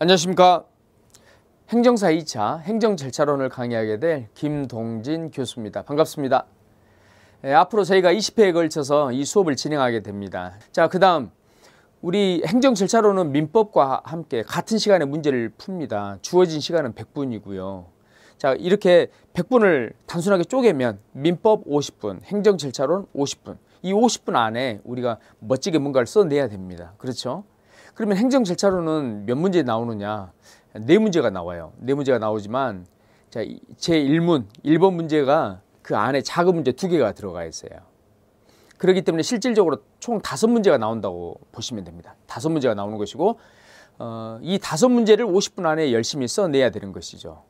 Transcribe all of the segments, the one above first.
안녕하십니까. 행정사 2차 행정절차론을 강의하게 될 김동진 교수입니다. 반갑습니다. 앞으로 저희가 20회에 걸쳐서 이 수업을 진행하게 됩니다. 자, 그 다음 우리 행정절차론은 민법과 함께 같은 시간에 문제를 풉니다. 주어진 시간은 100분이고요. 자, 이렇게 100분을 단순하게 쪼개면 민법 50분, 행정절차론 50분. 이 50분 안에 우리가 멋지게 뭔가를 써내야 됩니다. 그렇죠? 그러면 행정절차론은 몇 문제 나오느냐? 4문제가 나와요. 4문제가 나오지만 자, 제1문, 1번 문제가 그 안에 작은 문제 2개가 들어가 있어요. 그렇기 때문에 실질적으로 총 5문제가 나온다고 보시면 됩니다. 5문제가 나오는 것이고 이 5문제를 50분 안에 열심히 써내야 되는 것이죠.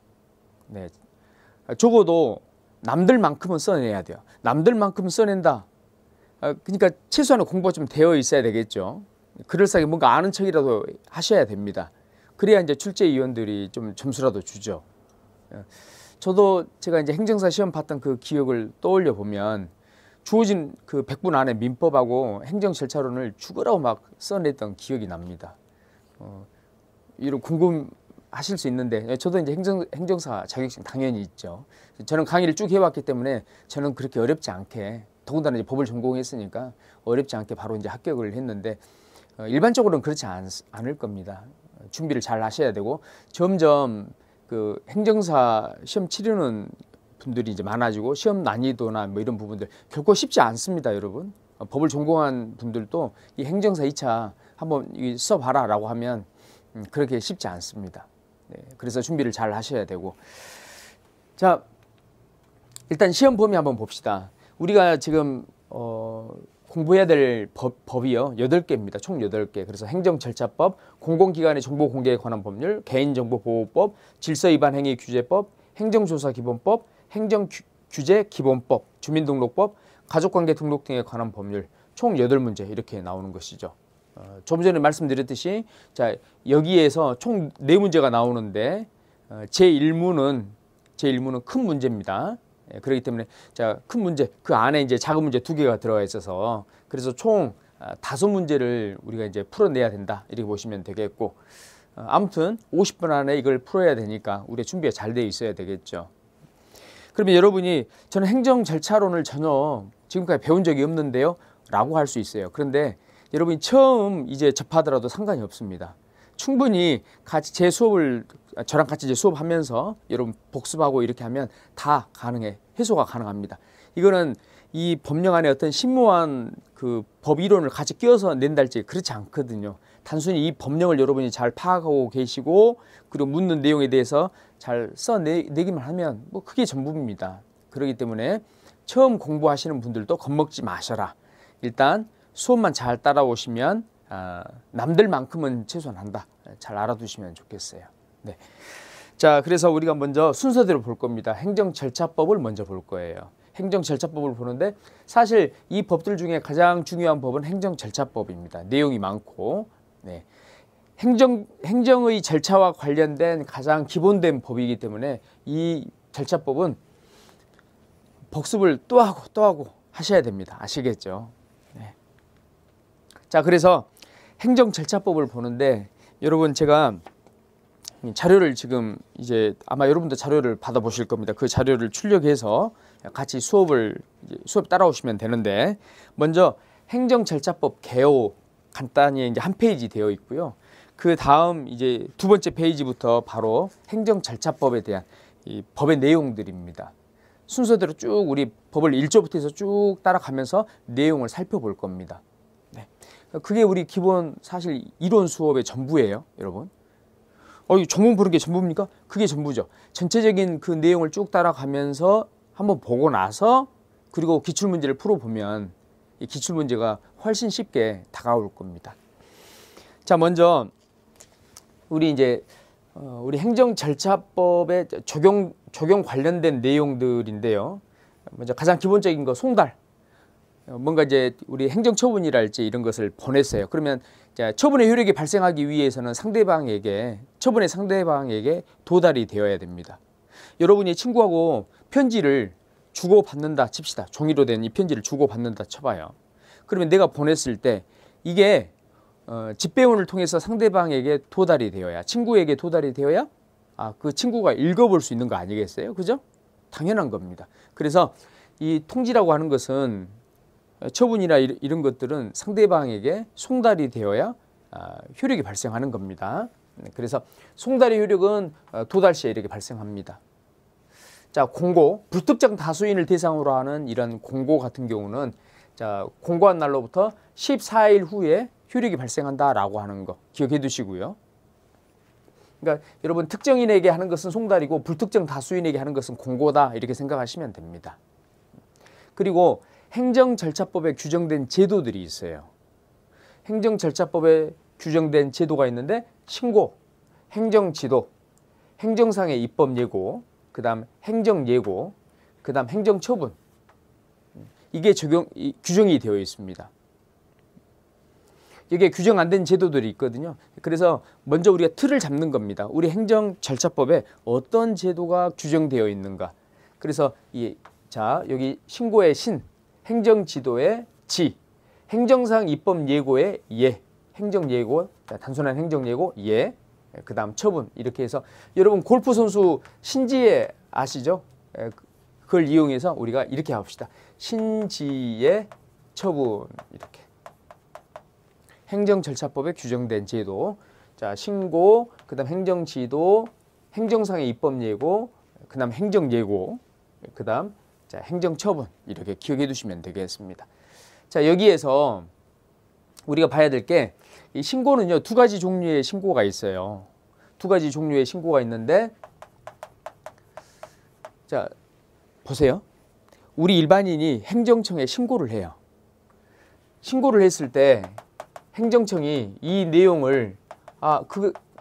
네. 적어도 남들만큼은 써내야 돼요. 남들만큼은 써낸다. 그러니까 최소한의 공부가 좀 되어 있어야 되겠죠. 그럴싸하게 뭔가 아는 척이라도 하셔야 됩니다. 그래야 이제 출제위원들이 좀 점수라도 주죠. 저도 제가 이제 행정사 시험 봤던 그 기억을 떠올려 보면 주어진 그 100분 안에 민법하고 행정절차론을 죽으라고 막 써냈던 기억이 납니다. 이런 궁금하실 수 있는데 저도 이제 행정사 자격증 당연히 있죠. 저는 강의를 쭉 해왔기 때문에 저는 그렇게 어렵지 않게, 더군다나 이제 법을 전공했으니까 어렵지 않게 바로 이제 합격을 했는데 일반적으로는 그렇지 않을 겁니다. 준비를 잘 하셔야 되고 점점 그 행정사 시험 치르는 분들이 이제 많아지고 시험 난이도나 뭐 이런 부분들 결코 쉽지 않습니다, 여러분. 법을 전공한 분들도 이 행정사 2차 한번 써봐라 라고 하면 그렇게 쉽지 않습니다. 네, 그래서 준비를 잘 하셔야 되고. 자, 일단 시험 범위 한번 봅시다. 우리가 지금 공부해야 될 법이요 8개입니다. 총 8개. 그래서 행정절차법, 공공기관의 정보공개에 관한 법률, 개인정보보호법, 질서위반행위규제법, 행정조사기본법, 행정규제기본법, 주민등록법, 가족관계 등록 등에 관한 법률 총 8문제 이렇게 나오는 것이죠. 좀 전에 말씀드렸듯이 자, 여기에서 총 4문제가 나오는데 제1문은 큰 문제입니다. 그렇기 때문에 자, 큰 문제 그 안에 이제 작은 문제 2개가 들어가 있어서 그래서 총 5문제를 우리가 이제 풀어내야 된다 이렇게 보시면 되겠고, 아무튼 50분 안에 이걸 풀어야 되니까 우리 준비가 잘 되어 있어야 되겠죠. 그러면 여러분이 저는 행정절차론을 전혀 지금까지 배운 적이 없는데요 라고 할 수 있어요. 그런데 여러분이 처음 이제 접하더라도 상관이 없습니다. 충분히 같이 저랑 같이 이제 수업하면서 여러분 복습하고 이렇게 하면 다 가능해, 해소가 가능합니다. 이거는 이 법령 안에 어떤 심오한 그 법 이론을 같이 끼워서 낸다 할지 그렇지 않거든요. 단순히 이 법령을 여러분이 잘 파악하고 계시고 그리고 묻는 내용에 대해서 잘 써내기만 하면 뭐 그게 전부입니다. 그렇기 때문에 처음 공부하시는 분들도 겁먹지 마셔라. 일단 수업만 잘 따라오시면 남들만큼은 최소한 한다. 잘 알아두시면 좋겠어요. 네. 자, 그래서 우리가 먼저 순서대로 볼 겁니다. 행정절차법을 먼저 볼 거예요. 행정절차법을 보는데 사실 이 법들 중에 가장 중요한 법은 행정절차법입니다. 내용이 많고, 네. 행정의 절차와 관련된 가장 기본된 법이기 때문에 이 절차법은 복습을 또 하고 하셔야 됩니다. 아시겠죠? 네. 자, 그래서 행정절차법을 보는데 여러분 제가 자료를 지금 이제 아마 여러분도 자료를 받아보실 겁니다. 그 자료를 출력해서 같이 수업 따라오시면 되는데 먼저 행정절차법 개요 간단히 이제 한 페이지 되어 있고요. 그 다음 이제 2번째 페이지부터 바로 행정절차법에 대한 이 법의 내용들입니다. 순서대로 쭉 우리 법을 1조부터 해서 쭉 따라가면서 내용을 살펴볼 겁니다. 네. 그게 우리 기본 사실 이론 수업의 전부예요, 여러분. 전문 보는 게 전부입니까? 그게 전부죠. 전체적인 그 내용을 쭉 따라가면서 한번 보고 나서 그리고 기출문제를 풀어보면 이 기출문제가 훨씬 쉽게 다가올 겁니다. 자, 먼저 우리 이제 우리 행정절차법의 적용 관련된 내용들인데요. 먼저 가장 기본적인 거 송달. 뭔가 이제 우리 행정처분이랄지 이런 것을 보냈어요. 그러면 처분의 효력이 발생하기 위해서는 처분의 상대방에게 도달이 되어야 됩니다. 여러분이 친구하고 편지를 주고받는다 칩시다. 종이로 된 이 편지를 주고받는다 쳐봐요. 그러면 내가 보냈을 때 이게 집배운을 통해서 상대방에게 도달이 되어야, 친구에게 도달이 되어야 그 친구가 읽어볼 수 있는 거 아니겠어요? 그죠? 당연한 겁니다. 그래서 이 통지라고 하는 것은 처분이나 이런 것들은 상대방에게 송달이 되어야 효력이 발생하는 겁니다. 그래서 송달의 효력은 도달 시에 이렇게 발생합니다. 자, 공고, 불특정 다수인을 대상으로 하는 이런 공고 같은 경우는 자, 공고한 날로부터 14일 후에 효력이 발생한다라고 하는 거 기억해 두시고요. 그러니까 여러분 특정인에게 하는 것은 송달이고 불특정 다수인에게 하는 것은 공고다 이렇게 생각하시면 됩니다. 그리고 행정절차법에 규정된 제도들이 있어요. 행정절차법에 규정된 제도가 있는데 신고, 행정지도, 행정상의 입법예고, 그 다음 행정예고, 그 다음 행정처분, 이게 규정이 되어 있습니다. 이게 규정 안 된 제도들이 있거든요. 그래서 먼저 우리가 틀을 잡는 겁니다. 우리 행정절차법에 어떤 제도가 규정되어 있는가. 그래서 자, 여기 신고의 신, 행정지도의 지, 행정상 입법예고의 예, 행정예고, 단순한 행정예고 예, 그 다음 처분 이렇게 해서 여러분 골프 선수 신지에 아시죠? 그걸 이용해서 우리가 이렇게 합시다. 신지의 처분 이렇게. 행정절차법에 규정된 제도. 자, 신고, 그 다음 행정지도, 행정상의 입법예고, 그 다음 행정예고, 그 다음 행정처분 이렇게 기억해 두시면 되겠습니다. 자, 여기에서 우리가 봐야 될 게 이 신고는요, 두 가지 종류의 신고가 있어요. 두 가지 종류의 신고가 있는데, 자, 보세요. 우리 일반인이 행정청에 신고를 해요. 신고를 했을 때 행정청이 이 내용을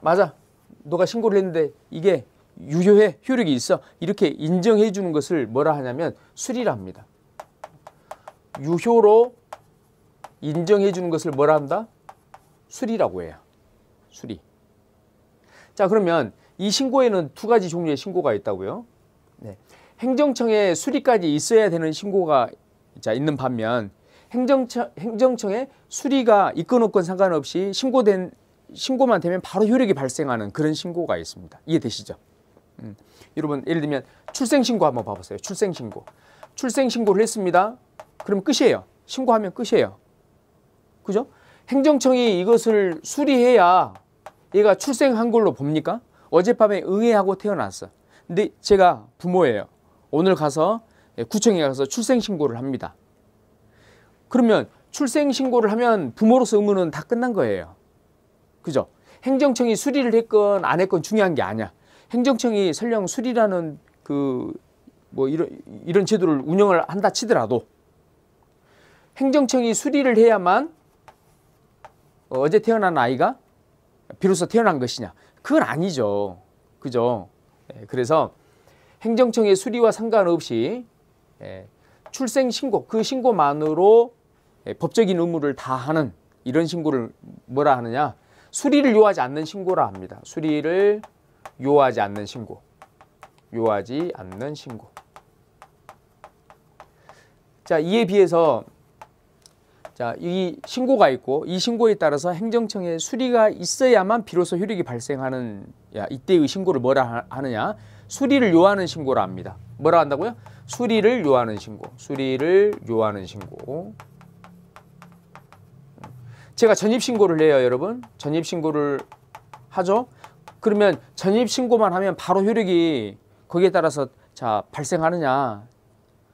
맞아. 너가 신고를 했는데 이게 유효해. 효력이 있어. 이렇게 인정해 주는 것을 뭐라 하냐면 수리라 합니다. 유효로 인정해 주는 것을 뭐라 한다? 수리라고 해요. 수리. 자, 그러면 이 신고에는 두 가지 종류의 신고가 있다고요. 네. 행정청에 수리까지 있어야 되는 신고가 있는 반면 행정청에 수리가 있건 없건 상관없이 신고만 되면 바로 효력이 발생하는 그런 신고가 있습니다. 이해되시죠? 여러분 예를 들면 출생신고 한번 봐보세요. 출생신고. 출생신고를 했습니다. 그럼 끝이에요. 신고하면 끝이에요. 그죠? 행정청이 이것을 수리해야 얘가 출생한 걸로 봅니까? 어젯밤에 응애하고 태어났어. 근데 제가 부모예요. 오늘 가서 구청에 가서 출생신고를 합니다. 그러면 출생신고를 하면 부모로서 의무는 다 끝난 거예요. 그죠? 행정청이 수리를 했건 안 했건 중요한 게 아니야. 행정청이 설령 수리라는 이런 제도를 운영을 한다 치더라도 행정청이 수리를 해야만 어제 태어난 아이가 비로소 태어난 것이냐? 그건 아니죠. 그죠? 그래서 행정청의 수리와 상관없이 출생신고, 그 신고만으로 법적인 의무를 다하는 이런 신고를 뭐라 하느냐? 수리를 요하지 않는 신고라 합니다. 수리를 요하지 않는 신고. 요하지 않는 신고. 자, 이에 비해서 이 신고가 있고 이 신고에 따라서 행정청에 수리가 있어야만 비로소 효력이 발생하는 이때의 신고를 뭐라 하느냐? 수리를 요하는 신고라 합니다. 뭐라 한다고요? 수리를 요하는 신고. 수리를 요하는 신고. 제가 전입신고를 해요, 여러분. 전입신고를 하죠. 그러면 전입신고만 하면 바로 효력이 거기에 따라서 발생하느냐,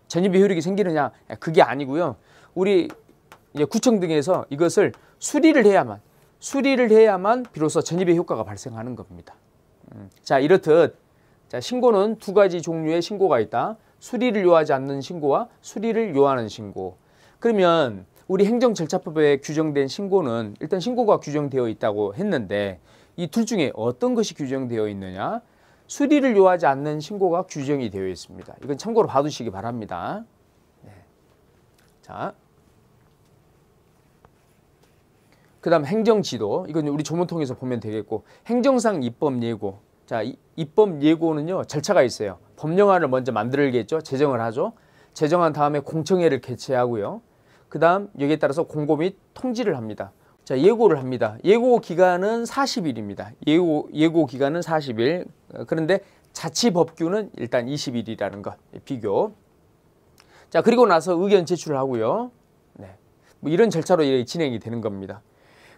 전입의 효력이 생기느냐, 그게 아니고요. 우리 이제 구청 등에서 이것을 수리를 해야만 비로소 전입의 효과가 발생하는 겁니다. 자, 이렇듯 신고는 두 가지 종류의 신고가 있다. 수리를 요하지 않는 신고와 수리를 요하는 신고. 그러면 우리 행정절차법에 규정된 신고는 일단 신고가 규정되어 있다고 했는데 이 둘 중에 어떤 것이 규정되어 있느냐? 수리를 요하지 않는 신고가 규정이 되어 있습니다. 이건 참고로 봐두시기 바랍니다. 네. 자, 그 다음 행정지도. 이건 우리 조문통에서 보면 되겠고, 행정상 입법예고. 자, 입법예고는요, 절차가 있어요. 법령안을 먼저 만들겠죠. 제정을 하죠. 제정한 다음에 공청회를 개최하고요. 그 다음 여기에 따라서 공고 및 통지를 합니다. 자, 예고를 합니다. 예고 기간은 40일입니다. 예고 기간은 40일. 그런데 자치법규는 일단 20일이라는 것, 비교. 자, 그리고 나서 의견 제출을 하고요. 네. 뭐 이런 절차로 진행이 되는 겁니다.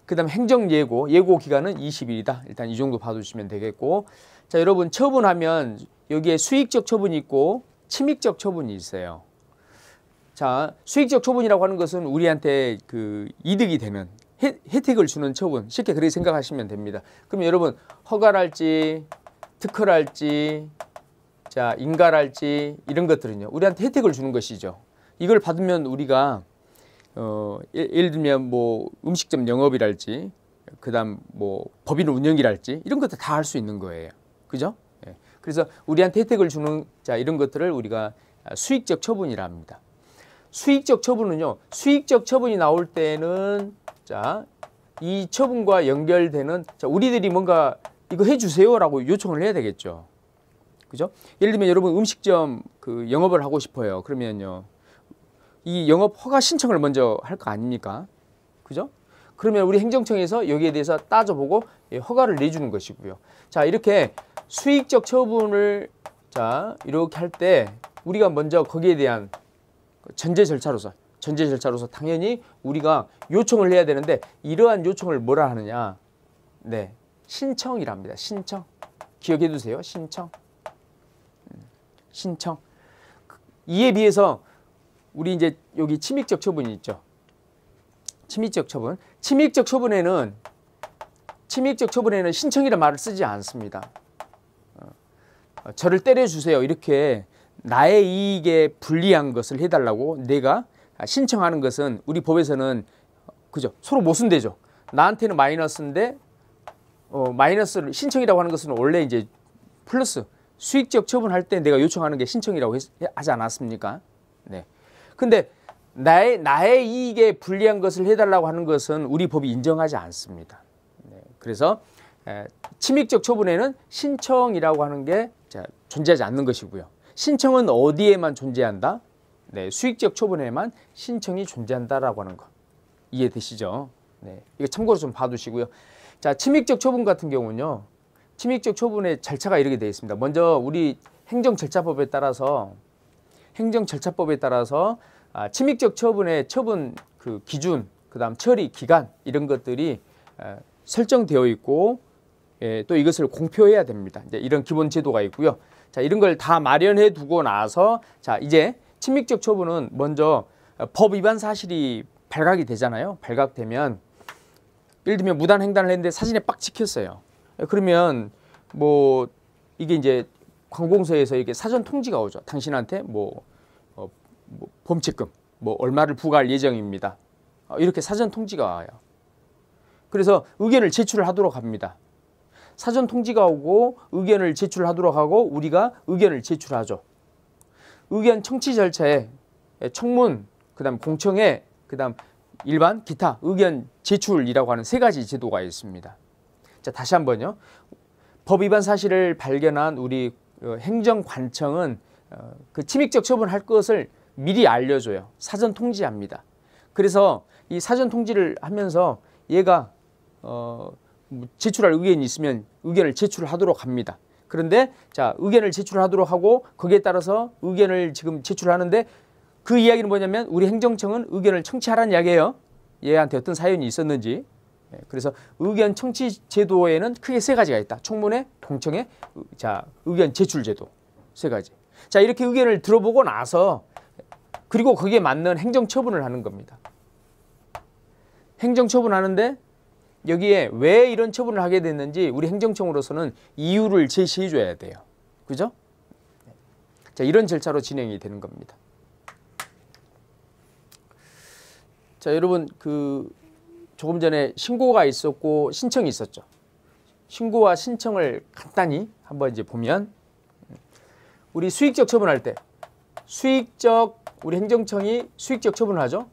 그 다음 행정예고, 예고 기간은 20일이다. 일단 이 정도 봐두시면 되겠고. 자, 여러분 처분하면 여기에 수익적 처분이 있고 침익적 처분이 있어요. 자, 수익적 처분이라고 하는 것은 우리한테 그 이득이 되는 혜택을 주는 처분, 쉽게 그렇게 생각하시면 됩니다. 그럼 여러분 허가랄지 특허랄지 자 인가랄지 이런 것들은요 우리한테 혜택을 주는 것이죠. 이걸 받으면 우리가 예를 들면 뭐 음식점 영업이랄지 그다음 뭐 법인 운영이랄지 이런 것들 다 할 수 있는 거예요. 그죠? 예. 그래서 우리한테 혜택을 주는 자 이런 것들을 우리가 수익적 처분이라 합니다. 수익적 처분은요, 수익적 처분이 나올 때는 자, 이 처분과 연결되는 자, 우리들이 뭔가 이거 해주세요라고 요청을 해야 되겠죠. 그죠? 예를 들면 여러분 음식점 그 영업을 하고 싶어요. 그러면요, 이 영업 허가 신청을 먼저 할 거 아닙니까? 그죠? 그러면 우리 행정청에서 여기에 대해서 따져보고 허가를 내주는 것이고요. 자, 이렇게 수익적 처분을 자 이렇게 할 때 우리가 먼저 거기에 대한 전제 절차로서 당연히 우리가 요청을 해야 되는데 이러한 요청을 뭐라 하느냐? 네, 신청이랍니다. 신청. 기억해 두세요. 신청. 신청. 이에 비해서 우리 이제 여기 침익적 처분이 있죠. 침익적 처분. 침익적 처분에는 신청이라는 말을 쓰지 않습니다. 저를 때려주세요. 이렇게 나의 이익에 불리한 것을 해달라고 내가 신청하는 것은 우리 법에서는 그죠? 서로 모순되죠. 나한테는 마이너스인데 마이너스를 신청이라고 하는 것은 원래 이제 플러스 수익적 처분할 때 내가 요청하는 게 신청이라고 하지 않았습니까? 네. 근데 나의 이익에 불리한 것을 해달라고 하는 것은 우리 법이 인정하지 않습니다. 네. 그래서 침익적 처분에는 신청이라고 하는 게 존재하지 않는 것이고요. 신청은 어디에만 존재한다? 네, 수익적 처분에만 신청이 존재한다라고 하는 거 이해되시죠? 네, 이거 참고로 좀 봐두시고요. 자, 침익적 처분 같은 경우는요, 침익적 처분의 절차가 이렇게 되어 있습니다. 먼저 우리 행정절차법에 따라서 침익적 처분의 처분 그 기준, 그다음 처리 기간 이런 것들이 설정되어 있고 또 이것을 공표해야 됩니다. 이제 이런 기본 제도가 있고요. 자, 이런 걸 다 마련해 두고 나서 자, 이제 침익적 처분은 먼저 법 위반 사실이 발각이 되잖아요. 발각되면 예를 들면 무단 횡단을 했는데 사진에 빡 찍혔어요. 그러면 뭐 이게 이제 관공서에서 이게 사전 통지가 오죠. 당신한테 뭐 범칙금 뭐 얼마를 부과할 예정입니다. 이렇게 사전 통지가 와요. 그래서 의견을 제출하도록 합니다. 사전 통지가 오고 의견을 제출하도록 하고 우리가 의견을 제출하죠. 의견 청취 절차에 청문, 그다음 공청회, 그다음 일반, 기타 의견 제출이라고 하는 세 가지 제도가 있습니다. 자, 다시 한번요. 법 위반 사실을 발견한 우리 행정관청은 그 침익적 처분할 것을 미리 알려줘요. 사전 통지합니다. 그래서 이 사전 통지를 하면서 얘가 제출할 의견이 있으면 의견을 제출하도록 합니다. 그런데 자, 의견을 제출하도록 하고 거기에 따라서 의견을 지금 제출하는데 그 이야기는 뭐냐면 우리 행정청은 의견을 청취하라는 이야기예요. 얘한테 어떤 사연이 있었는지. 그래서 의견 청취 제도에는 크게 세 가지가 있다. 청문회, 공청회, 자, 의견 제출 제도 세 가지. 자, 이렇게 의견을 들어보고 나서 그리고 거기에 맞는 행정처분을 하는 겁니다. 행정처분하는데 여기에 왜 이런 처분을 하게 됐는지 우리 행정청으로서는 이유를 제시해 줘야 돼요. 그죠? 자, 이런 절차로 진행이 되는 겁니다. 자, 여러분 그 조금 전에 신고가 있었고 신청이 있었죠. 신고와 신청을 간단히 한번 이제 보면 우리 수익적 처분할 때 우리 행정청이 수익적 처분을 하죠.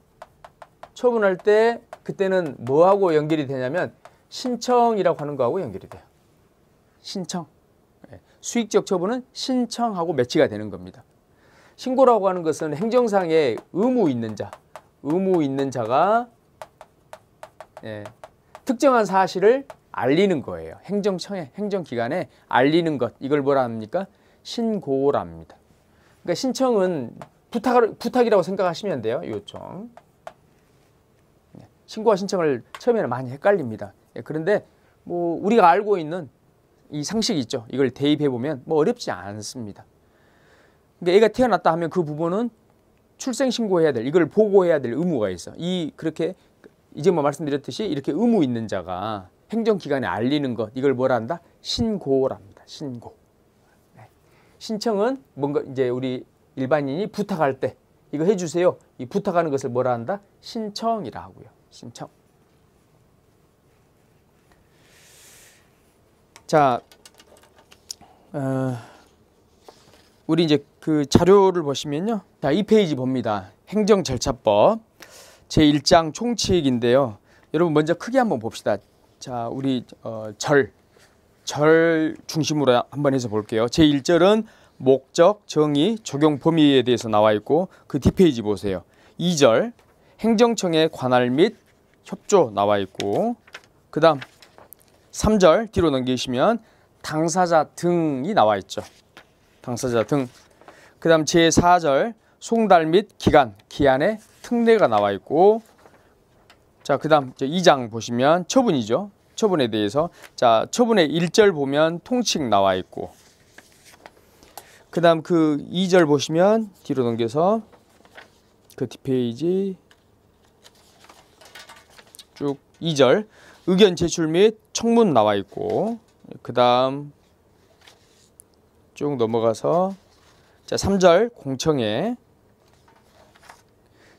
처분할 때 그때는 뭐하고 연결이 되냐면 신청이라고 하는 거하고 연결이 돼요. 신청. 수익적 처분은 신청하고 매치가 되는 겁니다. 신고라고 하는 것은 행정상의 의무 있는 자가 예, 특정한 사실을 알리는 거예요. 행정청에, 행정기관에 알리는 것. 이걸 뭐라 합니까? 신고랍니다. 그러니까 신청은 부탁이라고 생각하시면 돼요. 요청. 신고와 신청을 처음에는 많이 헷갈립니다. 그런데 뭐 우리가 알고 있는 이 상식이 있죠. 이걸 대입해 보면 뭐 어렵지 않습니다. 그러니까 애가 태어났다 하면 그 부모는 출생 신고해야 될, 이걸 보고해야 될 의무가 있어. 그렇게 이제 뭐 말씀드렸듯이 이렇게 의무 있는 자가 행정기관에 알리는 것, 이걸 뭐라 한다? 신고랍니다. 신고. 네. 신청은 뭔가 이제 우리 일반인이 부탁할 때 이거 해주세요. 이 부탁하는 것을 뭐라 한다? 신청이라 하고요. 신청. 자, 우리 이제 그 자료를 보시면요. 자, 이 페이지 봅니다. 행정절차법 제1장 총칙인데요. 여러분 먼저 크게 한번 봅시다. 자, 우리 절 중심으로 한번 해서 볼게요. 제1절은 목적, 정의, 적용 범위에 대해서 나와 있고 그 뒷페이지 보세요. 2절 행정청의 관할 및 협조 나와 있고 그 다음 3절 뒤로 넘기시면 당사자 등이 나와 있죠. 당사자 등. 그 다음 제4절 송달 및 기한의 특례가 나와 있고 자, 그 다음 2장 보시면 처분이죠. 처분에 대해서 자, 처분의 1절 보면 통칙 나와 있고 그 다음 그 2절 보시면 뒤로 넘겨서 그 뒷페이지 쭉 2절 의견 제출 및 청문 나와 있고 그 다음 쭉 넘어가서 자 3절 공청회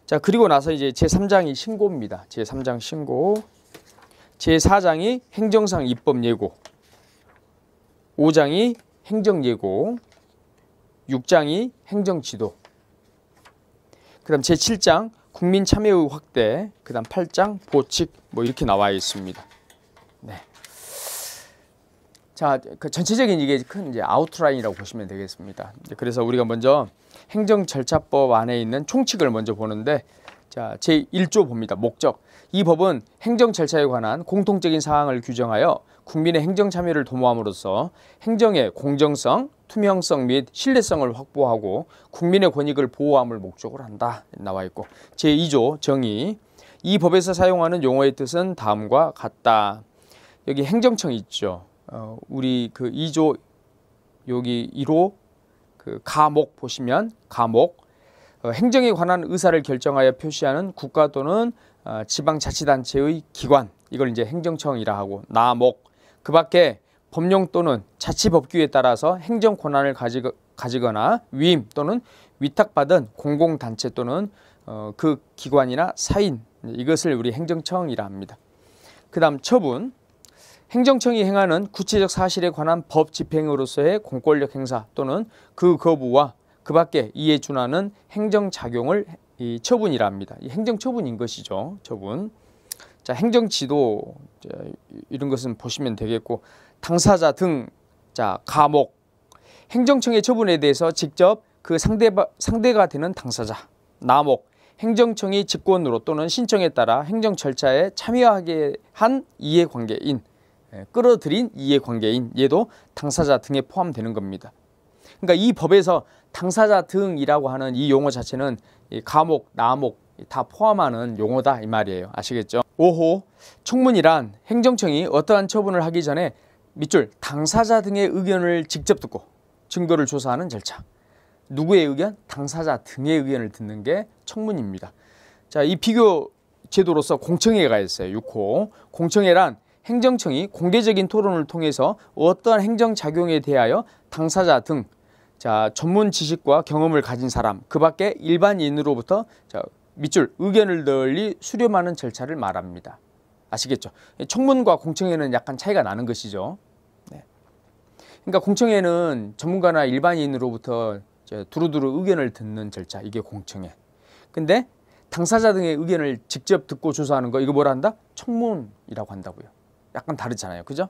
자 그리고 나서 이제 제3장이 신고입니다. 제3장 신고 제4장이 행정상 입법 예고 5장이 행정 예고 6장이 행정 지도 그 다음 제7장 국민 참여의 확대 그 다음 8장 보칙 뭐 이렇게 나와 있습니다. 네. 자, 그 전체적인 이게 큰 이제 아웃라인이라고 보시면 되겠습니다. 그래서 우리가 먼저 행정절차법 안에 있는 총칙을 먼저 보는데 자, 제1조 봅니다. 목적. 이 법은 행정절차에 관한 공통적인 사항을 규정하여 국민의 행정 참여를 도모함으로써 행정의 공정성, 투명성 및 신뢰성을 확보하고 국민의 권익을 보호함을 목적으로 한다. 나와 있고 제2조 정의. 이 법에서 사용하는 용어의 뜻은 다음과 같다. 여기 행정청이 있죠. 우리 그 2조 여기 1호 그 가목 보시면 가목 행정에 관한 의사를 결정하여 표시하는 국가 또는 지방자치단체의 기관 이걸 이제 행정청이라 하고 나목 그 밖에 법령 또는 자치법규에 따라서 행정 권한을 가지거나 위임 또는 위탁받은 공공단체 또는 그 기관이나 사인 이것을 우리 행정청이라 합니다. 그 다음 처분 행정청이 행하는 구체적 사실에 관한 법 집행으로서의 공권력 행사 또는 그 거부와 그 밖에 이에 준하는 행정작용을 이 처분이라 합니다. 이 행정처분인 것이죠. 처분. 자, 행정지도 이런 것은 보시면 되겠고 당사자 등 자, 가목 행정청의 처분에 대해서 직접 그 상대가 되는 당사자 나목 행정청이 직권으로 또는 신청에 따라 행정 절차에 참여하게 한 이해관계인 끌어들인 이해관계인 얘도 당사자 등에 포함되는 겁니다. 그러니까 이 법에서 당사자 등이라고 하는 이 용어 자체는 가목, 나목 다 포함하는 용어다 이 말이에요. 아시겠죠? 5호 청문이란 행정청이 어떠한 처분을 하기 전에 밑줄 당사자 등의 의견을 직접 듣고 증거를 조사하는 절차. 누구의 의견? 당사자 등의 의견을 듣는 게 청문입니다. 자, 이 비교 제도로서 공청회가 있어요. 6호 공청회란 행정청이 공개적인 토론을 통해서 어떠한 행정작용에 대하여 당사자 등 자, 전문 지식과 경험을 가진 사람 그 밖에 일반인으로부터 자, 밑줄 의견을 널리 수렴하는 절차를 말합니다. 아시겠죠? 청문과 공청회는 약간 차이가 나는 것이죠. 네. 그러니까 공청회는 전문가나 일반인으로부터 두루두루 의견을 듣는 절차 이게 공청회. 근데 당사자 등의 의견을 직접 듣고 조사하는 거 이거 뭐라 한다? 청문이라고 한다고요. 약간 다르잖아요. 그죠?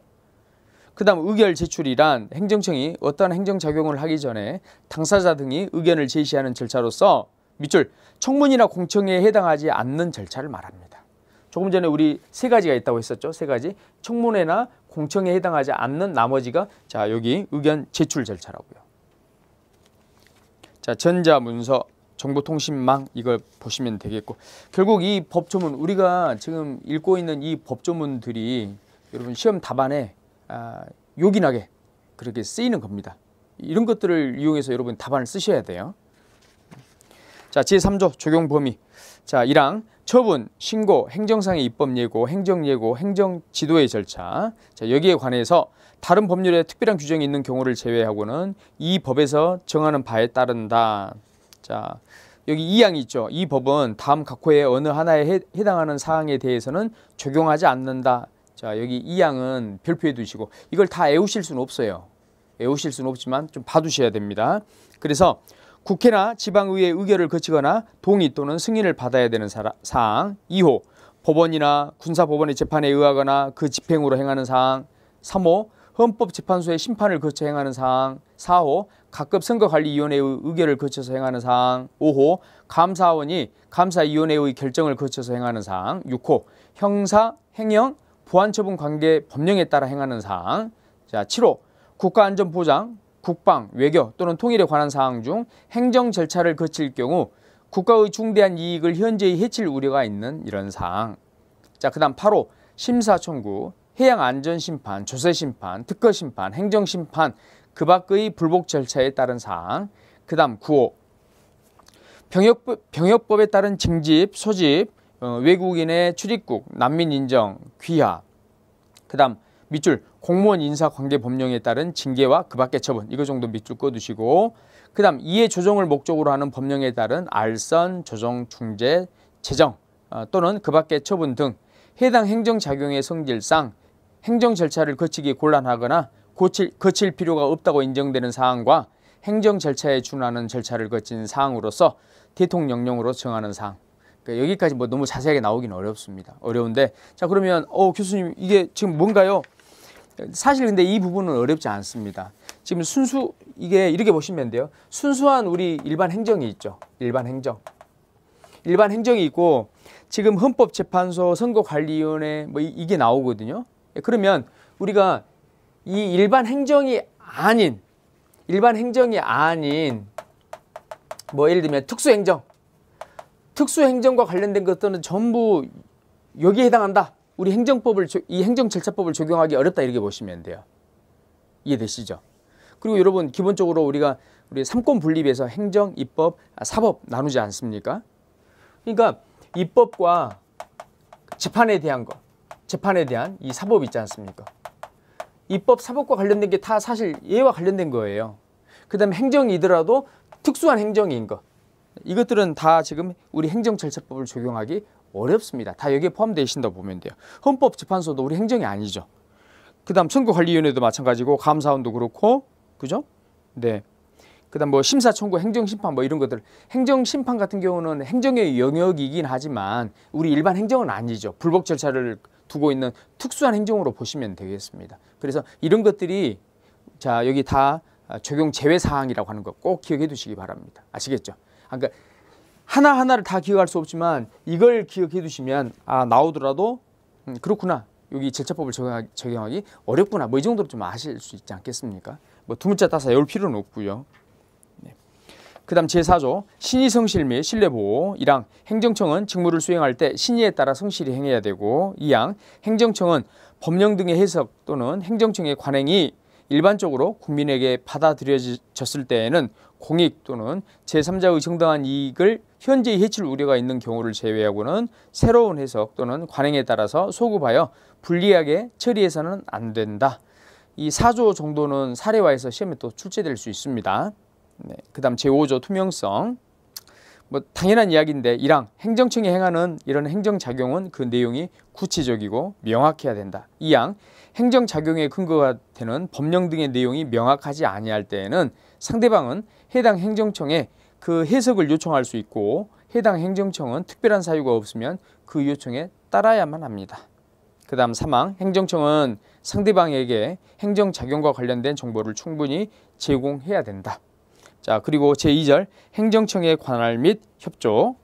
그 다음 의결 제출이란 행정청이 어떠한 행정작용을 하기 전에 당사자 등이 의견을 제시하는 절차로서 밑줄 청문이나 공청회에 해당하지 않는 절차를 말합니다. 조금 전에 우리 세 가지가 있다고 했었죠. 세 가지. 청문회나 공청에 해당하지 않는 나머지가 자, 여기 의견 제출 절차라고요. 자, 전자문서, 정보통신망 이걸 보시면 되겠고, 결국 이 법조문, 우리가 지금 읽고 있는 이 법조문들이 여러분 시험 답안에 요긴하게 그렇게 쓰이는 겁니다. 이런 것들을 이용해서 여러분 답안을 쓰셔야 돼요. 자, 제3조 적용 범위. 자, 1항 처분, 신고, 행정상의 입법예고, 행정예고, 행정지도의 절차. 자, 여기에 관해서 다른 법률에 특별한 규정이 있는 경우를 제외하고는 이 법에서 정하는 바에 따른다. 자, 여기 2항이 있죠. 이 법은 다음 각호의 어느 하나에 해당하는 사항에 대해서는 적용하지 않는다. 자, 여기 2항은 별표해 두시고, 이걸 다 외우실 수는 없어요. 외우실 수는 없지만 좀 봐두셔야 됩니다. 그래서 국회나 지방의회 의결을 거치거나 동의 또는 승인을 받아야 되는 사항. 2호 법원이나 군사법원의 재판에 의하거나 그 집행으로 행하는 사항. 3호 헌법재판소의 심판을 거쳐 행하는 사항. 4호 각급 선거관리위원회의 의결을 거쳐서 행하는 사항. 5호 감사원이 감사위원회의 결정을 거쳐서 행하는 사항. 6호 형사, 행영, 보안처분 관계 법령에 따라 행하는 사항. 자, 7호 국가안전보장, 국방, 외교 또는 통일에 관한 사항 중 행정 절차를 거칠 경우 국가의 중대한 이익을 현저히 해칠 우려가 있는 이런 사항. 자, 그 다음 8호 심사 청구, 해양안전심판, 조세심판, 특허심판, 행정심판 그 밖의 불복 절차에 따른 사항. 그 다음 9호 병역법에 따른 징집, 소집, 외국인의 출입국, 난민 인정, 귀화. 그 다음 밑줄 공무원 인사관계 법령에 따른 징계와 그 밖의 처분. 이거 정도 밑줄 꺼두시고, 그 다음 이해 조정을 목적으로 하는 법령에 따른 알선, 조정, 중재, 제정 또는 그 밖의 처분 등 해당 행정작용의 성질상 행정 절차를 거치기 곤란하거나 거칠 필요가 없다고 인정되는 사항과 행정 절차에 준하는 절차를 거친 사항으로서 대통령령으로 정하는 사항. 그러니까 여기까지 뭐 너무 자세하게 나오기는 어렵습니다. 어려운데, 자, 그러면 교수님 이게 지금 뭔가요? 사실 근데 이 부분은 어렵지 않습니다. 지금 이게 이렇게 보시면 돼요. 순수한 우리 일반 행정이 있죠. 일반 행정이 있고, 지금 헌법재판소, 선거관리위원회 뭐 이게 나오거든요. 그러면 우리가 이 일반 행정이 아닌 뭐 예를 들면 특수행정과 관련된 것들은 전부 여기에 해당한다. 우리 이 행정절차법을 적용하기 어렵다, 이렇게 보시면 돼요. 이해되시죠? 그리고 여러분 기본적으로 우리 삼권 분립에서 행정, 입법, 사법 나누지 않습니까? 그러니까 입법과 재판에 대한 이 사법 있지 않습니까? 입법, 사법과 관련된 게 다 사실 얘와 관련된 거예요. 그 다음에 행정이더라도 특수한 행정인 것. 이것들은 다 지금 우리 행정절차법을 적용하기 어렵습니다. 다 여기에 포함되어 있다고 보면 돼요. 헌법재판소도 우리 행정이 아니죠. 그 다음 선거관리위원회도 마찬가지고, 감사원도 그렇고, 그죠? 네. 그 다음 뭐 심사청구, 행정심판 뭐 이런 것들. 행정심판 같은 경우는 행정의 영역이긴 하지만 우리 일반 행정은 아니죠. 불복 절차를 두고 있는 특수한 행정으로 보시면 되겠습니다. 그래서 이런 것들이 자, 여기 다 적용 제외 사항이라고 하는 거 꼭 기억해 두시기 바랍니다. 아시겠죠? 그러니까 하나하나를 다 기억할 수 없지만 이걸 기억해 두시면 나오더라도 그렇구나, 여기 절차법을 적용하기 어렵구나, 뭐 이 정도로 좀 아실 수 있지 않겠습니까? 뭐 두 문자 따서 외울 필요는 없고요. 네. 그 다음 제4조 신의 성실 및 신뢰보호. 1항 행정청은 직무를 수행할 때 신의에 따라 성실히 행해야 되고, 2항 행정청은 법령 등의 해석 또는 행정청의 관행이 일반적으로 국민에게 받아들여졌을 때에는 공익 또는 제3자의 정당한 이익을 현저히 해칠 우려가 있는 경우를 제외하고는 새로운 해석 또는 관행에 따라서 소급하여 불리하게 처리해서는 안 된다. 이 4조 정도는 사례화해서 시험에 또 출제될 수 있습니다. 네. 그 다음 제5조 투명성. 뭐 당연한 이야기인데, 1항 행정청이 행하는 이런 행정작용은 그 내용이 구체적이고 명확해야 된다. 2항 행정작용의 근거가 되는 법령 등의 내용이 명확하지 아니할 때에는 상대방은 해당 행정청에 그 해석을 요청할 수 있고, 해당 행정청은 특별한 사유가 없으면 그 요청에 따라야만 합니다. 그 다음 3항 행정청은 상대방에게 행정작용과 관련된 정보를 충분히 제공해야 된다. 자, 그리고 제2절 행정청의 관할 및 협조.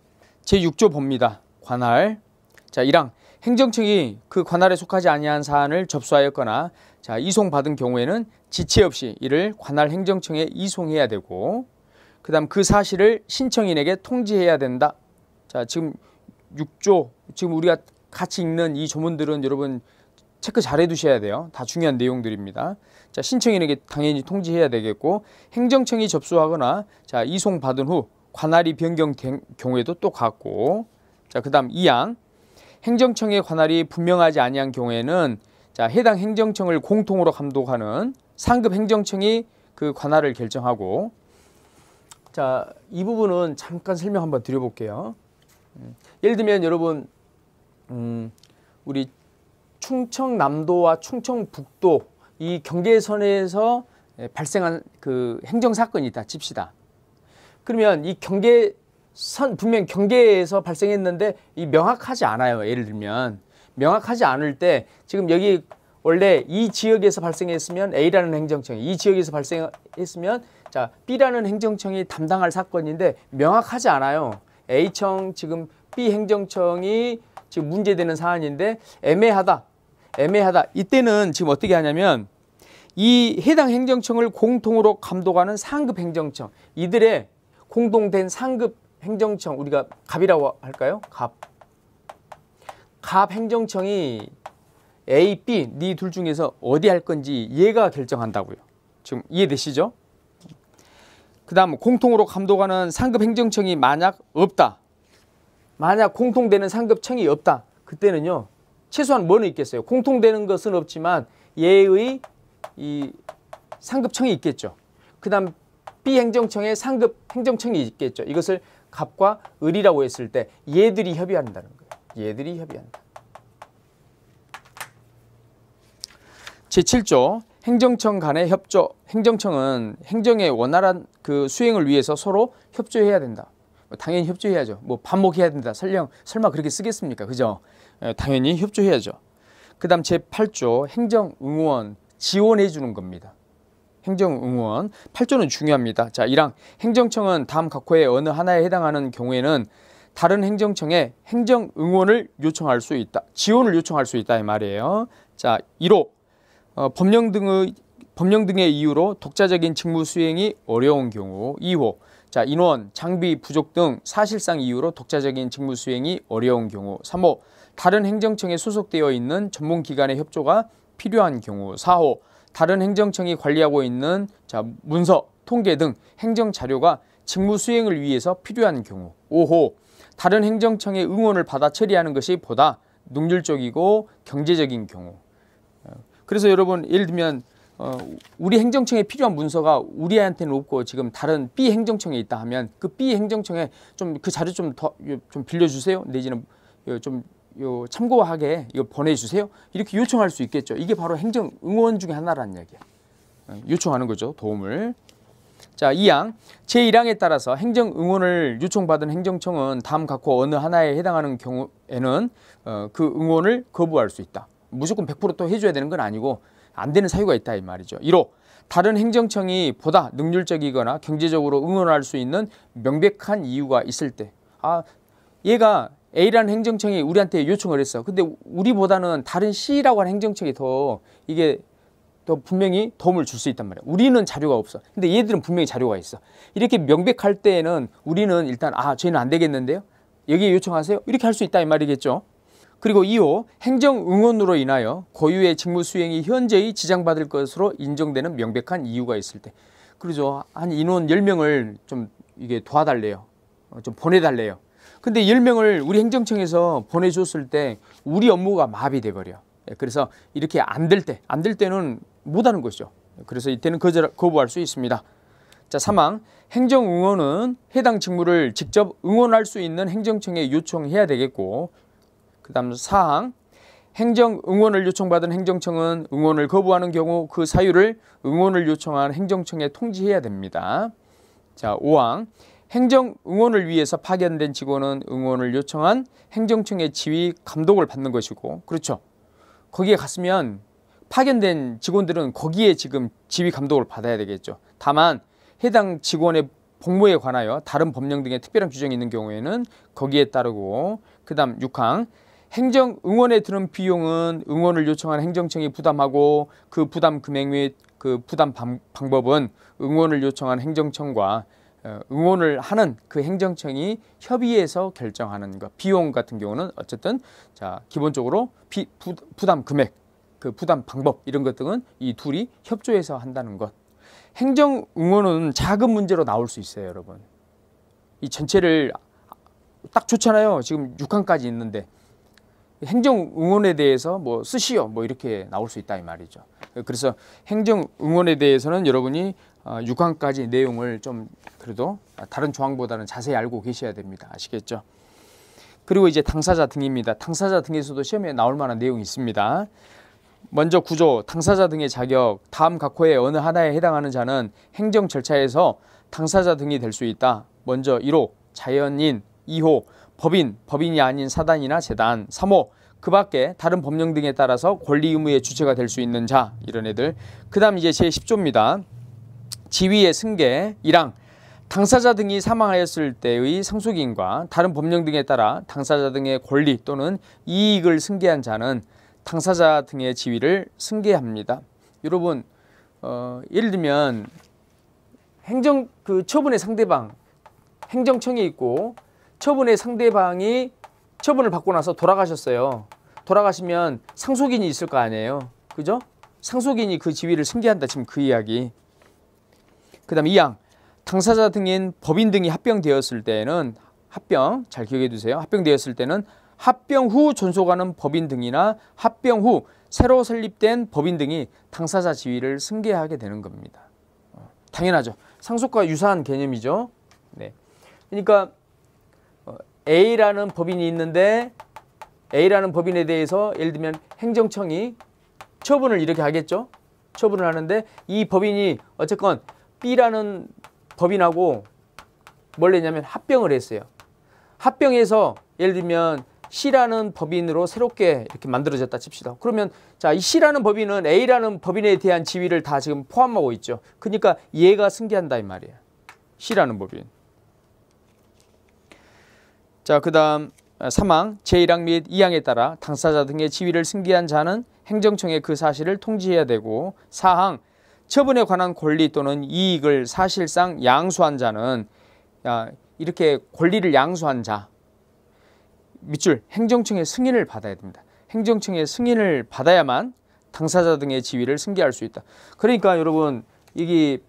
제6조 봅니다. 관할. 자, 1항 행정청이 그 관할에 속하지 아니한 사안을 접수하였거나 자, 이송받은 경우에는 지체 없이 이를 관할 행정청에 이송해야 되고 그다음 그 사실을 신청인에게 통지해야 된다. 자, 지금 6조 지금 우리가 같이 읽는 이 조문들은 여러분 체크 잘 해두셔야 돼요. 다 중요한 내용들입니다. 자, 신청인에게 당연히 통지해야 되겠고 행정청이 접수하거나 자, 이송받은 후 관할이 변경된 경우에도 또 같고 자, 그다음 2항 행정청의 관할이 분명하지 아니한 경우에는 자, 해당 행정청을 공통으로 감독하는 상급 행정청이 그 관할을 결정하고 자, 이 부분은 잠깐 설명 한번 드려볼게요. 예를 들면 여러분 우리 충청남도와 충청북도 이 경계선에서 발생한 그 행정사건이 있다 칩시다. 그러면 이 경계선 분명 경계에서 발생했는데 이 명확하지 않아요. 예를 들면 명확하지 않을 때 지금 여기 원래 이 지역에서 발생했으면 A라는 행정청이 이 지역에서 발생했으면 자 B라는 행정청이 담당할 사건인데 명확하지 않아요. A청 지금 B 행정청이 지금 문제되는 사안인데 애매하다. 이때는 지금 어떻게 하냐면 이 해당 행정청을 공통으로 감독하는 상급 행정청 이들의 공동된 상급 행정청 우리가 갑이라고 할까요? 갑 행정청이 A, B 네 둘 중에서 어디 할 건지 얘가 결정한다고요. 지금 이해되시죠? 그 다음 공통으로 감독하는 상급 행정청이 만약 없다. 만약 공통되는 상급청이 없다. 그때는요. 최소한 뭐는 있겠어요? 공통되는 것은 없지만 얘의 이 상급청이 있겠죠. 그 다음 B 행정청에 상급 행정청이 있겠죠. 이것을 갑과 을이라고 했을 때 얘들이 협의한다는 거예요. 얘들이 협의한다. 제7조 행정청 간의 협조. 행정청은 행정의 원활한 그 수행을 위해서 서로 협조해야 된다. 당연히 협조해야죠. 뭐 반복해야 된다. 설마 그렇게 쓰겠습니까? 그죠? 당연히 협조해야죠. 그 다음 제8조 행정응원 지원해 주는 겁니다. 행정응원 8조는 중요합니다. 자, 1항 행정청은 다음 각호의 어느 하나에 해당하는 경우에는 다른 행정청에 행정응원을 요청할 수 있다. 지원을 요청할 수 있다 이 말이에요. 자, 1호 법령 등의 이유로 독자적인 직무 수행이 어려운 경우. 2호 자, 인원, 장비 부족 등 사실상 이유로 독자적인 직무 수행이 어려운 경우. 3호 다른 행정청에 소속되어 있는 전문기관의 협조가 필요한 경우. 4호 다른 행정청이 관리하고 있는 자, 문서, 통계 등 행정자료가 직무 수행을 위해서 필요한 경우. 5호 다른 행정청의 응원을 받아 처리하는 것이 보다 능률적이고 경제적인 경우. 그래서 여러분 예를 들면 우리 행정청에 필요한 문서가 우리한테는 없고 지금 다른 B 행정청에 있다 하면 그 B 행정청에 좀 그 자료 좀 빌려주세요. 내지는 좀 참고하게 이거 보내주세요. 이렇게 요청할 수 있겠죠. 이게 바로 행정 응원 중에 하나라는 얘기야. 요청하는 거죠. 도움을. 자, 2항 제1항에 따라서 행정 응원을 요청받은 행정청은 다음 각호 어느 하나에 해당하는 경우에는 그 응원을 거부할 수 있다. 무조건 100% 또 해줘야 되는 건 아니고 안 되는 사유가 있다 이 말이죠. 1호 다른 행정청이 보다 능률적이거나 경제적으로 응원할 수 있는 명백한 이유가 있을 때. 아, 얘가 A라는 행정청이 우리한테 요청을 했어. 근데 우리보다는 다른 C라고 하는 행정청이 이게 더 분명히 도움을 줄 수 있단 말이야. 우리는 자료가 없어. 근데 얘들은 분명히 자료가 있어. 이렇게 명백할 때에는 우리는 일단 저희는 안 되겠는데요. 여기에 요청하세요. 이렇게 할 수 있다 이 말이겠죠. 그리고 2호 행정응원으로 인하여 고유의 직무 수행이 현저히 지장받을 것으로 인정되는 명백한 이유가 있을 때. 그러죠. 한 인원 10명을 좀 이게 도와달래요. 좀 보내달래요. 근데 10명을 우리 행정청에서 보내줬을 때 우리 업무가 마비돼 버려. 그래서 이렇게 안 될 때는 못하는 것이죠. 그래서 이때는 거부할 수 있습니다. 자, 3항 행정응원은 해당 직무를 직접 응원할 수 있는 행정청에 요청해야 되겠고, 그 다음 4항 행정응원을 요청받은 행정청은 응원을 거부하는 경우 그 사유를 응원을 요청한 행정청에 통지해야 됩니다. 자, 5항 행정응원을 위해서 파견된 직원은 응원을 요청한 행정청의 지휘 감독을 받는 것이고, 그렇죠. 거기에 갔으면 파견된 직원들은 거기에 지금 지휘 감독을 받아야 되겠죠. 다만 해당 직원의 복무에 관하여 다른 법령 등의 특별한 규정이 있는 경우에는 거기에 따르고, 그 다음 6항 행정 응원에 드는 비용은 응원을 요청한 행정청이 부담하고 그 부담 금액 및 그 부담 방법은 응원을 요청한 행정청과 응원을 하는 그 행정청이 협의해서 결정하는 것. 비용 같은 경우는 어쨌든 자 기본적으로 부담 금액, 그 부담 방법 이런 것들은 이 둘이 협조해서 한다는 것. 행정 응원은 작은 문제로 나올 수 있어요, 여러분. 이 전체를 딱 좋잖아요. 지금 6항까지 있는데 행정 응원에 대해서 뭐 쓰시오 뭐 이렇게 나올 수 있다 이 말이죠. 그래서 행정 응원에 대해서는 여러분이 6항까지 내용을 좀 그래도 다른 조항보다는 자세히 알고 계셔야 됩니다. 아시겠죠? 그리고 이제 당사자 등입니다. 당사자 등에서도 시험에 나올 만한 내용이 있습니다. 먼저 구조, 당사자 등의 자격, 다음 각호의 어느 하나에 해당하는 자는 행정 절차에서 당사자 등이 될 수 있다. 먼저 1호, 자연인, 2호, 법인이 아닌 사단이나 재단, 3호, 그 밖에 다른 법령 등에 따라서 권리 의무의 주체가 될 수 있는 자, 이런 애들. 그 다음 이제 제10조입니다. 지위의 승계, 1항, 당사자 등이 사망하였을 때의 상속인과 다른 법령 등에 따라 당사자 등의 권리 또는 이익을 승계한 자는 당사자 등의 지위를 승계합니다. 여러분, 예를 들면 행정 그 처분의 상대방, 행정청에 있고 처분의 상대방이 처분을 받고 나서 돌아가셨어요. 돌아가시면 상속인이 있을 거 아니에요. 그죠? 상속인이 그 지위를 승계한다. 지금 그 이야기. 그 다음 2항. 당사자 등인 법인 등이 합병되었을 때는 잘 기억해 두세요. 합병되었을 때는 합병 후 존속하는 법인 등이나 합병 후 새로 설립된 법인 등이 당사자 지위를 승계하게 되는 겁니다. 당연하죠. 상속과 유사한 개념이죠. 네. 그러니까 A라는 법인이 있는데 A라는 법인에 대해서 예를 들면 행정청이 처분을 이렇게 하겠죠. 처분을 하는데 이 법인이 어쨌건 B라는 법인하고 뭘 했냐면 합병을 했어요. 합병해서 예를 들면 C라는 법인으로 새롭게 이렇게 만들어졌다 칩시다. 그러면 자, 이 C라는 법인은 A라는 법인에 대한 지위를 다 지금 포함하고 있죠. 그러니까 얘가 승계한다 이 말이에요. C라는 법인. 자, 그 다음 3항 제1항 및 2항에 따라 당사자 등의 지위를 승계한 자는 행정청에 그 사실을 통지해야 되고 4항 처분에 관한 권리 또는 이익을 사실상 양수한 자는 이렇게 권리를 양수한 자 밑줄 행정청의 승인을 받아야 됩니다. 행정청의 승인을 받아야만 당사자 등의 지위를 승계할 수 있다. 그러니까 여러분 이게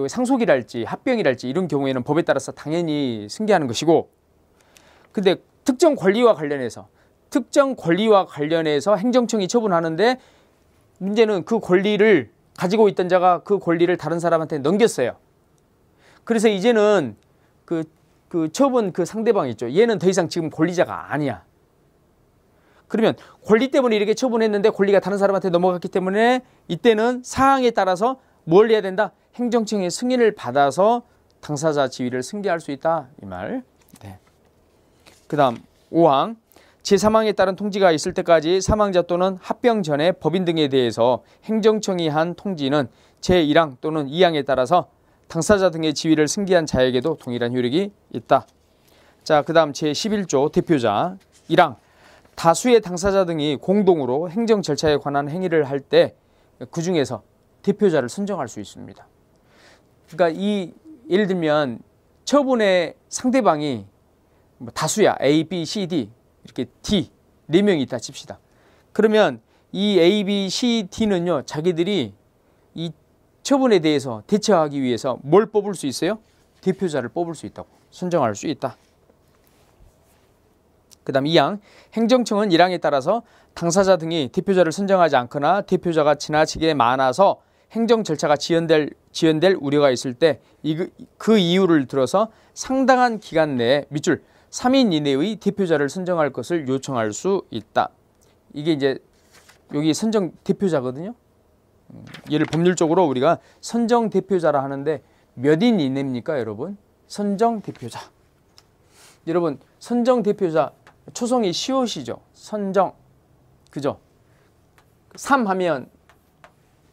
상속이랄지 합병이랄지 이런 경우에는 법에 따라서 당연히 승계하는 것이고 근데 특정 권리와 관련해서 행정청이 처분하는데 문제는 그 권리를 가지고 있던 자가 그 권리를 다른 사람한테 넘겼어요. 그래서 이제는 그 처분 그 상대방이 있죠. 얘는 더 이상 지금 권리자가 아니야. 그러면 권리 때문에 이렇게 처분했는데 권리가 다른 사람한테 넘어갔기 때문에 이때는 사항에 따라서 뭘 해야 된다? 행정청의 승인을 받아서 당사자 지위를 승계할 수 있다. 이 말. 네. 그 다음 5항 제3항에 따른 통지가 있을 때까지 사망자 또는 합병 전에 법인 등에 대해서 행정청이 한 통지는 제1항 또는 2항에 따라서 당사자 등의 지위를 승계한 자에게도 동일한 효력이 있다. 자, 그 다음 제11조 대표자 1항 다수의 당사자 등이 공동으로 행정 절차에 관한 행위를 할 때 그 중에서 대표자를 선정할 수 있습니다. 그러니까 예를 들면 처분의 상대방이 다수야. A, B, C, D 이렇게 D 4명이 있다 칩시다. 그러면 이 A, B, C, D는요. 자기들이 이 처분에 대해서 대처하기 위해서 뭘 뽑을 수 있어요? 대표자를 뽑을 수 있다고. 선정할 수 있다. 그 다음 2항 행정청은 1항에 따라서 당사자 등이 대표자를 선정하지 않거나 대표자가 지나치게 많아서 행정 절차가 지연될 우려가 있을 때 그 이유를 들어서 상당한 기간 내에 밑줄 3인 이내의 대표자를 선정할 것을 요청할 수 있다. 이게 이제 여기 선정 대표자거든요. 얘를 법률적으로 우리가 선정 대표자라 하는데 몇 인 이내입니까, 여러분? 선정 대표자. 여러분, 선정 대표자 초성이 시옷이죠. 선정. 그죠? 3 하면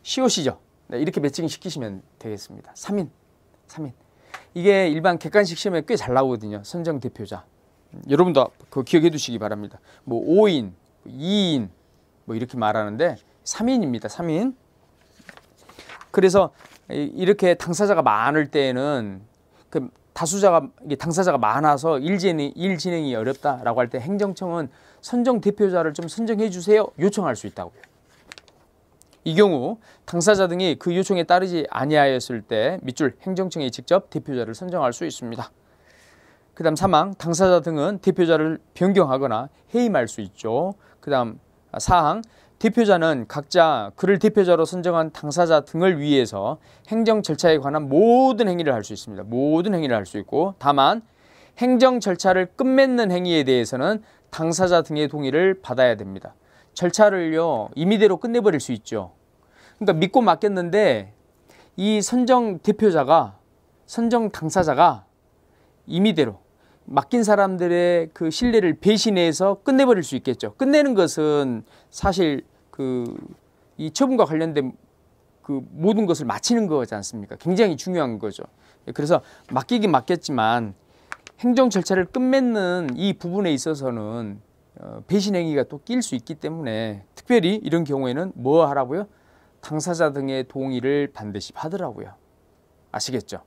시옷이죠. 네, 이렇게 매칭 시키시면 되겠습니다. 3인. 이게 일반 객관식 시험에 꽤 잘 나오거든요. 선정 대표자. 여러분도 그 기억해 두시기 바랍니다. 뭐 5인, 2인 뭐 이렇게 말하는데 3인입니다. 3인. 그래서 이렇게 당사자가 많을 때에는 그 당사자가 많아서 일 진행이 어렵다라고 할 때 행정청은 선정 대표자를 좀 선정해 주세요 요청할 수 있다고요. 이 경우 당사자 등이 그 요청에 따르지 아니하였을 때 밑줄 행정청이 직접 대표자를 선정할 수 있습니다. 그 다음 3항 당사자 등은 대표자를 변경하거나 해임할 수 있죠. 그 다음 4항 대표자는 각자 그를 대표자로 선정한 당사자 등을 위해서 행정 절차에 관한 모든 행위를 할 수 있습니다. 모든 행위를 할 수 있고 다만 행정 절차를 끝맺는 행위에 대해서는 당사자 등의 동의를 받아야 됩니다. 절차를요 임의대로 끝내버릴 수 있죠. 그러니까 믿고 맡겼는데 이 선정 대표자가 선정 당사자가 임의대로 맡긴 사람들의 그 신뢰를 배신해서 끝내버릴 수 있겠죠. 끝내는 것은 사실 이 처분과 관련된 그 모든 것을 마치는 거지 않습니까? 굉장히 중요한 거죠. 그래서 맡기긴 맡겼지만 행정 절차를 끝맺는 이 부분에 있어서는 배신 행위가 또 낄 수 있기 때문에 특별히 이런 경우에는 뭐 하라고요? 당사자 등의 동의를 반드시 받으라고요. 아시겠죠?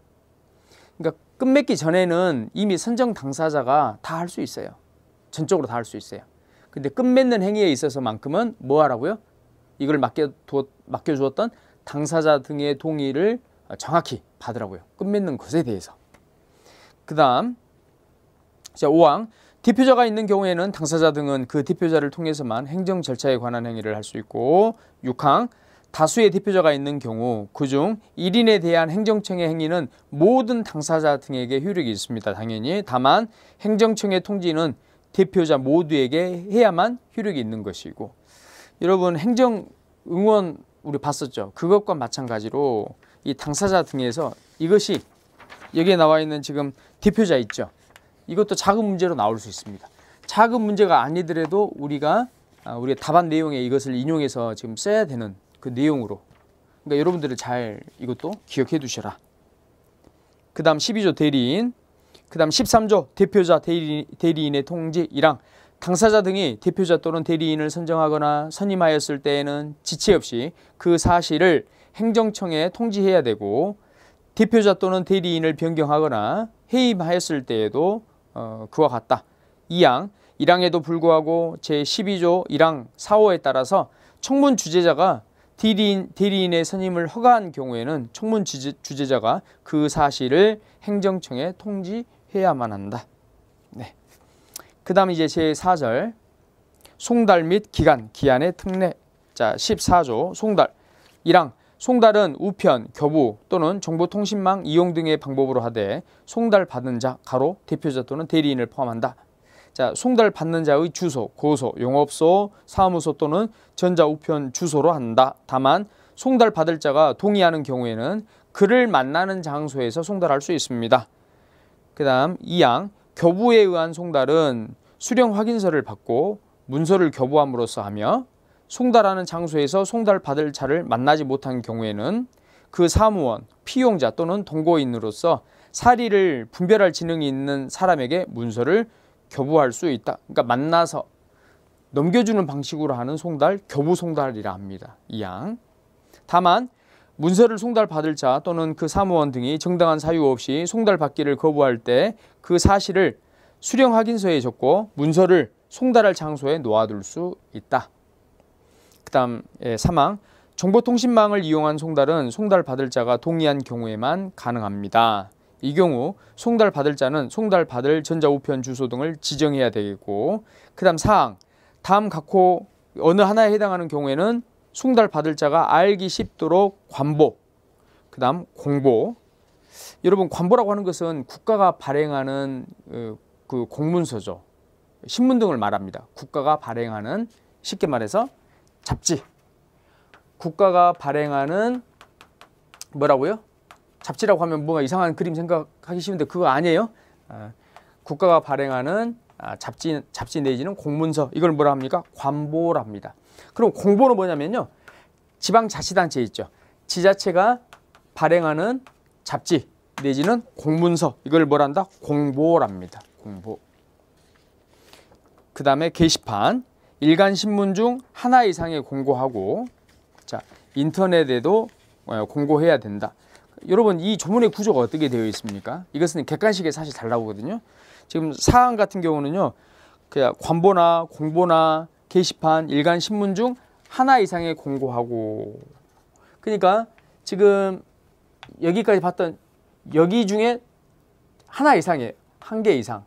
그러니까 끝맺기 전에는 이미 선정 당사자가 다 할 수 있어요. 전적으로 다 할 수 있어요. 근데 끝맺는 행위에 있어서만큼은 뭐 하라고요? 이걸 맡겨주었던 당사자 등의 동의를 정확히 받으라고요. 끝맺는 것에 대해서. 그 다음 5항 대표자가 있는 경우에는 당사자 등은 그 대표자를 통해서만 행정 절차에 관한 행위를 할 수 있고 6항 다수의 대표자가 있는 경우 그중 1인에 대한 행정청의 행위는 모든 당사자 등에게 효력이 있습니다. 당연히. 다만 행정청의 통지는 대표자 모두에게 해야만 효력이 있는 것이고 여러분 행정응원 우리 봤었죠. 그것과 마찬가지로 이 당사자 등에서 이것이 여기에 나와 있는 지금 대표자 있죠. 이것도 작은 문제로 나올 수 있습니다. 작은 문제가 아니더라도 우리가 답안 내용에 이것을 인용해서 지금 써야 되는 그 내용으로. 그러니까 여러분들은 잘 이것도 기억해 두셔라. 그 다음 12조 대리인. 그 다음 13조 대표자 대리인의 통지 1항 당사자 등이 대표자 또는 대리인을 선정하거나 선임하였을 때에는 지체 없이 그 사실을 행정청에 통지해야 되고 대표자 또는 대리인을 변경하거나 해임하였을 때에도 그와 같다. 2항 1항에도 불구하고 제12조 1항 4호에 따라서 청문 주재자가 대리인의 선임을 허가한 경우에는 청문 주재자가 그 사실을 행정청에 통지해야만 한다. 네. 그 다음 이제 제4절 송달 및 기한의 특례. 자 14조 송달 1항 송달은 우편, 교부 또는 정보통신망 이용 등의 방법으로 하되 송달 받는 자 가로 대표자 또는 대리인을 포함한다. 자, 송달 받는 자의 주소, 고소, 영업소, 사무소 또는 전자우편 주소로 한다. 다만 송달 받을 자가 동의하는 경우에는 그를 만나는 장소에서 송달할 수 있습니다. 그 다음 2항 교부에 의한 송달은 수령 확인서를 받고 문서를 교부함으로써 하며 송달하는 장소에서 송달 받을 자를 만나지 못한 경우에는 그 사무원, 피용자 또는 동거인으로서 사리를 분별할 지능이 있는 사람에게 문서를 교부할 수 있다. 그러니까 만나서 넘겨주는 방식으로 하는 송달, 교부 송달이라 합니다. 2항. 다만 문서를 송달받을 자 또는 그 사무원 등이 정당한 사유 없이 송달받기를 거부할 때 그 사실을 수령 확인서에 적고 문서를 송달할 장소에 놓아둘 수 있다. 그 다음 3항 정보통신망을 이용한 송달은 송달받을 자가 동의한 경우에만 가능합니다. 이 경우 송달받을 자는 송달받을 전자우편 주소 등을 지정해야 되겠고 그 다음 4항 다음 각호 어느 하나에 해당하는 경우에는 송달받을 자가 알기 쉽도록 관보 그 다음 공보. 여러분 관보라고 하는 것은 국가가 발행하는 그 공문서죠. 신문 등을 말합니다. 국가가 발행하는 쉽게 말해서 잡지. 국가가 발행하는 뭐라고요? 잡지라고 하면 뭔가 이상한 그림 생각하기 쉬운데 그거 아니에요. 국가가 발행하는 잡지 내지는 공문서 이걸 뭐라 합니까? 관보랍니다. 그럼 공보는 뭐냐면요. 지방자치단체 있죠. 지자체가 발행하는 잡지 내지는 공문서 이걸 뭐란다? 공보랍니다. 공보. 그 다음에 게시판, 일간 신문 중 하나 이상의 공고하고, 자, 인터넷에도 공고해야 된다. 여러분, 이 조문의 구조가 어떻게 되어 있습니까? 이것은 객관식에 사실 잘 나오거든요. 지금 사항 같은 경우는요, 그냥 관보나 공보나 게시판, 일간 신문 중 하나 이상의 공고하고, 그러니까 지금 여기까지 봤던 여기 중에 하나 이상이에요. 한 개 이상.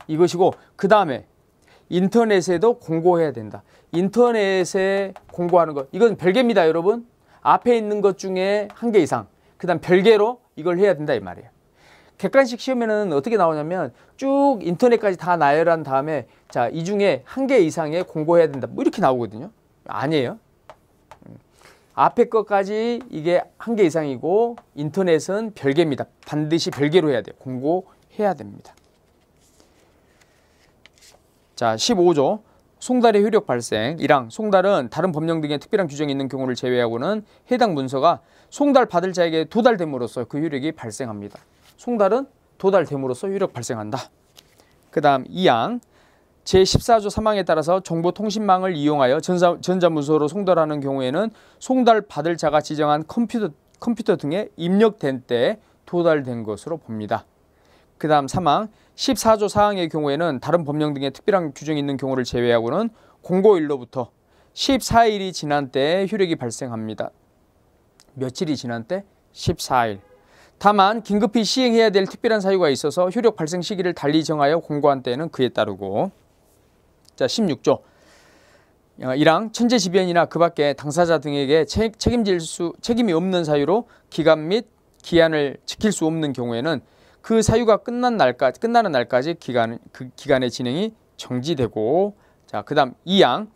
이것이고, 그 다음에 인터넷에도 공고해야 된다. 인터넷에 공고하는 것, 이건 별개입니다, 여러분. 앞에 있는 것 중에 한 개 이상, 그 다음 별개로 이걸 해야 된다 이 말이에요. 객관식 시험에는 어떻게 나오냐면 쭉 인터넷까지 다 나열한 다음에 자, 이 중에 한 개 이상의 공고해야 된다, 뭐 이렇게 나오거든요. 아니에요. 앞에 것까지 이게 한 개 이상이고 인터넷은 별개입니다. 반드시 별개로 해야 돼요. 공고해야 됩니다. 자, 15조 송달의 효력 발생. 1항 송달은 다른 법령 등의 특별한 규정이 있는 경우를 제외하고는 해당 문서가 송달 받을 자에게 도달됨으로써 그 효력이 발생합니다. 송달은 도달됨으로써 효력 발생한다. 그 다음 2항 제14조 3항에 따라서 정보통신망을 이용하여 전자문서로 송달하는 경우에는 송달 받을 자가 지정한 컴퓨터 등에 입력된 때 도달된 것으로 봅니다. 그 다음 3항 14조 4항의 경우에는 다른 법령 등의 특별한 규정이 있는 경우를 제외하고는 공고일로부터 14일이 지난 때에 효력이 발생합니다. 며칠이 지난 때? 14일. 다만 긴급히 시행해야 될 특별한 사유가 있어서 효력 발생 시기를 달리 정하여 공고한 때에는 그에 따르고. 자, 16조 1항 천재지변이나 그 밖에 당사자 등에게 책임이 없는 사유로 기간 및 기한을 지킬 수 없는 경우에는 그 사유가 끝나는 날까지 그 기간의 진행이 정지되고. 자, 그 다음 2항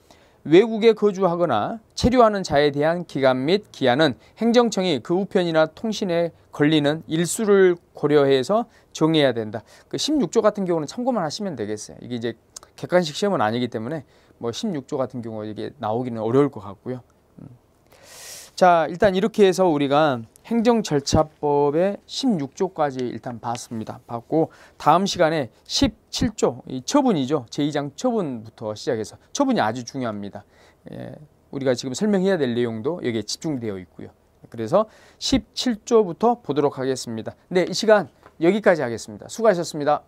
외국에 거주하거나 체류하는 자에 대한 기간 및 기한은 행정청이 그 우편이나 통신에 걸리는 일수를 고려해서 정해야 된다. 그 16조 같은 경우는 참고만 하시면 되겠어요. 이게 이제 객관식 시험은 아니기 때문에 뭐 16조 같은 경우 이게 나오기는 어려울 것 같고요. 자, 일단 이렇게 해서 우리가 행정절차법의 16조까지 일단 봤고, 다음 시간에 17조, 이 처분이죠. 제2장 처분부터 시작해서, 처분이 아주 중요합니다. 우리가 지금 설명해야 될 내용도 여기에 집중되어 있고요. 그래서 17조부터 보도록 하겠습니다. 네, 이 시간 여기까지 하겠습니다. 수고하셨습니다.